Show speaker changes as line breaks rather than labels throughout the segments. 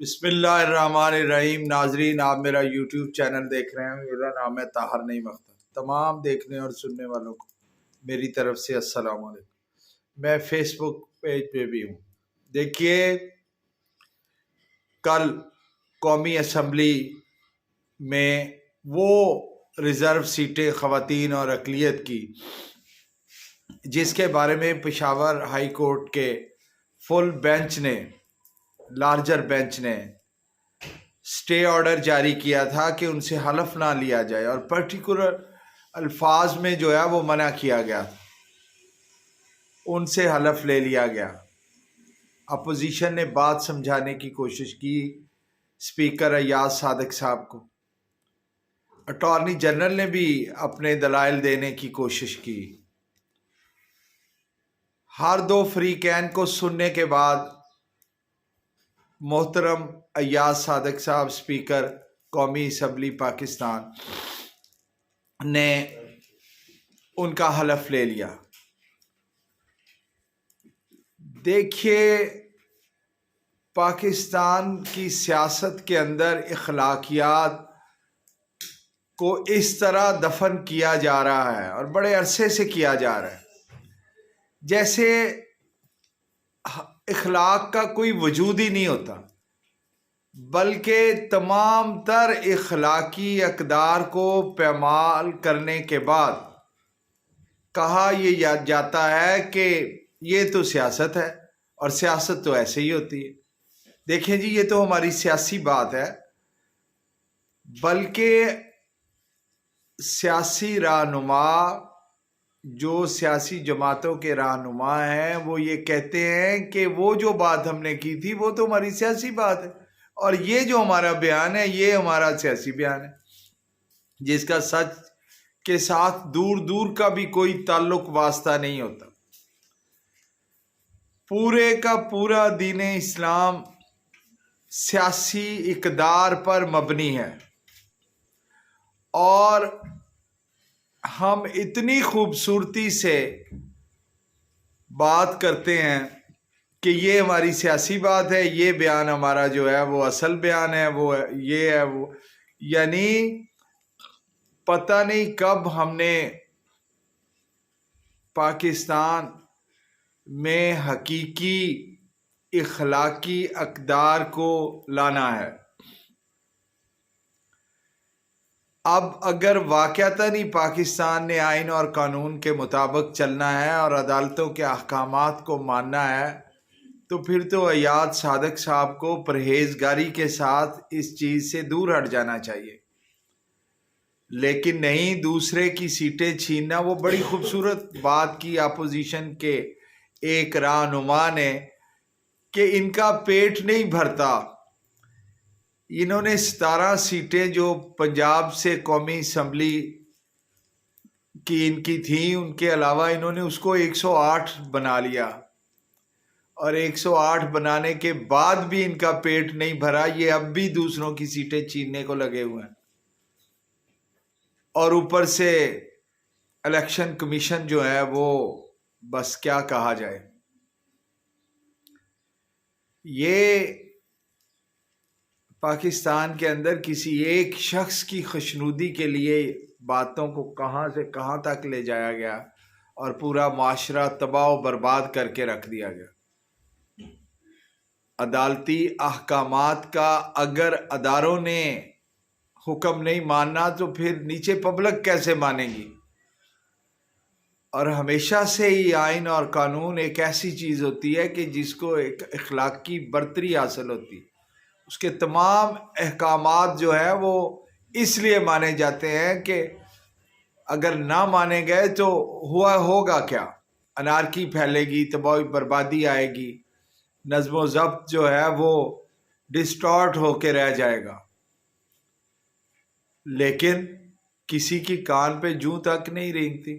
बिस्मिल्लाहिर्रहमानिर्रहीम। नाजरीन, आप मेरा यूट्यूब चैनल देख रहे हैं। मेरा नाम है ताहर नईम अख्तर। तमाम देखने और सुनने वालों को मेरी तरफ से अस्सलाम वालेकुम। मैं फेसबुक पेज पे भी हूँ। देखिए, कल कौमी असम्बली में वो रिज़र्व सीटें ख़वातीन और अक़लियत की जिसके बारे में पेशावर हाई कोर्ट के फुल बेंच ने लार्जर बेंच ने स्टे ऑर्डर जारी किया था कि उनसे हलफ ना लिया जाए और पर्टिकुलर अल्फाज में जो है वो मना किया गया, उनसे हलफ ले लिया गया। अपोजिशन ने बात समझाने की कोशिश की स्पीकर अय्याज सादिक साहब को। अटॉर्नी जनरल ने भी अपने दलाइल देने की कोशिश की। हर दो फरीकैन को सुनने के बाद मोहतरम अय्याज सादिक साहब स्पीकर कौमी असम्बली पाकिस्तान ने उनका हलफ ले लिया। देखिए, पाकिस्तान की सियासत के अंदर इखलाकियात को इस तरह दफन किया जा रहा है और बड़े अरसे से किया जा रहा है जैसे इखलाक का कोई वजूद ही नहीं होता, बल्कि तमाम तर इखलाकी अक़दार को पैमाल करने के बाद कहा यह जाता है कि ये तो सियासत है और सियासत तो ऐसे ही होती है। देखें जी, ये तो हमारी सियासी बात है, बल्कि सियासी रहनुमा जो सियासी जमातों के रहनुमा हैं वो ये कहते हैं कि वो जो बात हमने की थी वो तो हमारी सियासी बात है और ये जो हमारा बयान है ये हमारा सियासी बयान है, जिसका सच के साथ दूर दूर का भी कोई ताल्लुक वास्ता नहीं होता। पूरे का पूरा दीन इस्लाम सियासी इक़दार पर मबनी है और हम इतनी खूबसूरती से बात करते हैं कि ये हमारी सियासी बात है, ये बयान हमारा जो है वो असल बयान है, वो ये है वो, यानी पता नहीं कब हमने पाकिस्तान में हकीकी इखलाकी अक़दार को लाना है। अब अगर वाक़यातन ही पाकिस्तान ने आइन और कानून के मुताबिक चलना है और अदालतों के अहकामात को मानना है तो फिर तो अय्याज सादिक साहब को परहेजगारी के साथ इस चीज़ से दूर हट जाना चाहिए। लेकिन नहीं, दूसरे की सीटें छीनना, वो बड़ी खूबसूरत बात की अपोजिशन के एक रहनुमा ने कि इनका पेट नहीं भरता। इन्होंने 17 सीटें जो पंजाब से कौमी असम्बली की इनकी थी, उनके अलावा इन्होंने उसको 108 बना लिया और 108 बनाने के बाद भी इनका पेट नहीं भरा। ये अब भी दूसरों की सीटें छीनने को लगे हुए हैं और ऊपर से इलेक्शन कमीशन जो है वो बस क्या कहा जाए। ये पाकिस्तान के अंदर किसी एक शख्स की खुशनुदी के लिए बातों को कहाँ से कहाँ तक ले जाया गया और पूरा माशरा तबाह व बर्बाद करके रख दिया गया। अदालती अहकामात का अगर अदारों ने हुक्म नहीं मानना तो फिर नीचे पब्लिक कैसे मानेगी। और हमेशा से ही आइन और कानून एक ऐसी चीज़ होती है कि जिसको एक अखलाकी बरतरी हासिल होती है। उसके तमाम अहकामात जो है वो इसलिए माने जाते हैं कि अगर ना माने गए तो होगा क्या, अनारकी फैलेगी, तबाही बर्बादी आएगी, नज़्म ज़ब्त जो है वो डिस्टॉर्ट होके रह जाएगा। लेकिन किसी की कान पे जूं तक नहीं रेंगती।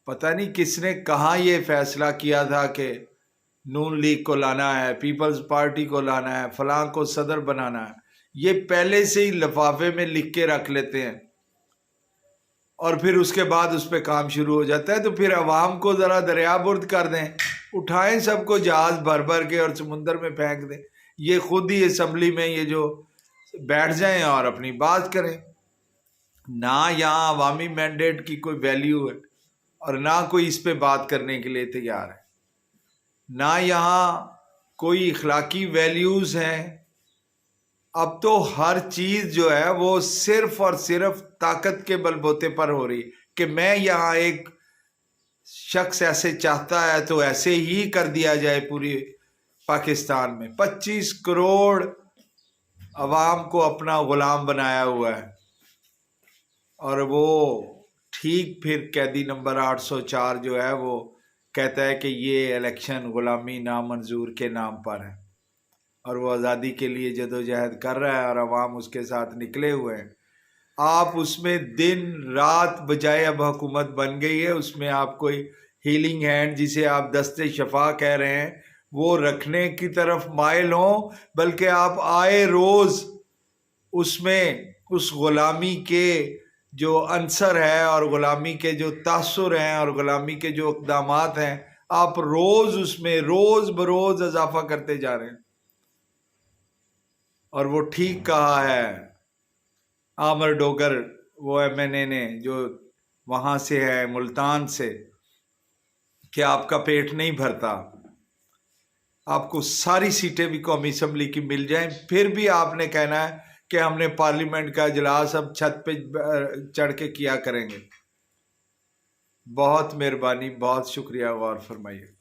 पता नहीं किसने कहाँ ये फैसला किया था कि नून लीग को लाना है, पीपल्स पार्टी को लाना है, फलां को सदर बनाना है। ये पहले से ही लिफाफे में लिख के रख लेते हैं और फिर उसके बाद उस पर काम शुरू हो जाता है। तो फिर अवाम को ज़रा दरिया बुर्द कर दें, उठाएं सबको जहाज़ भर भर के और समुंदर में फेंक दें। ये खुद ही असम्बली में ये जो बैठ जाएं और अपनी बात करें। ना यहाँ अवामी मैंडेट की कोई वैल्यू है और ना कोई इस पे बात करने के लिए तैयार है, ना यहाँ कोई इखलाकी वैल्यूज़ हैं। अब तो हर चीज़ जो है वो सिर्फ और सिर्फ ताकत के बलबूते पर हो रही कि मैं यहाँ एक शख्स ऐसे चाहता है तो ऐसे ही कर दिया जाए। पूरी पाकिस्तान में 25 करोड़ अवाम को अपना गुलाम बनाया हुआ है और वो ठीक फिर कैदी नंबर 804 जो है वो कहता है कि ये इलेक्शन गुलामी नामंजूर के नाम पर है और वो आज़ादी के लिए जदोजहद कर रहा है और अवाम उसके साथ निकले हुए हैं। आप उसमें दिन रात बजाय अब हुकूमत बन गई है, उसमें आप कोई हीलिंग हैंड जिसे आप दस्ते शफा कह रहे हैं वो रखने की तरफ माइल हों, बल्कि आप आए रोज़ उसमें उस गुलामी के जो अंसर है और गुलामी के जो तासुर हैं और गुलामी के जो इक़दामात हैं, आप रोज़ उसमें रोज़ बरोज़ इजाफा करते जा रहे हैं। और वो ठीक कहा है आमर डोगर वो MNA ने जो वहाँ से है मुल्तान से कि आपका पेट नहीं भरता, आपको सारी सीटें भी कौमी असम्बली की मिल जाएं, फिर भी आपने कहना है कि हमने पार्लियामेंट का इजलास अब छत पे चढ़ के किया करेंगे। बहुत मेहरबानी, बहुत शुक्रिया, गौर फरमाइए।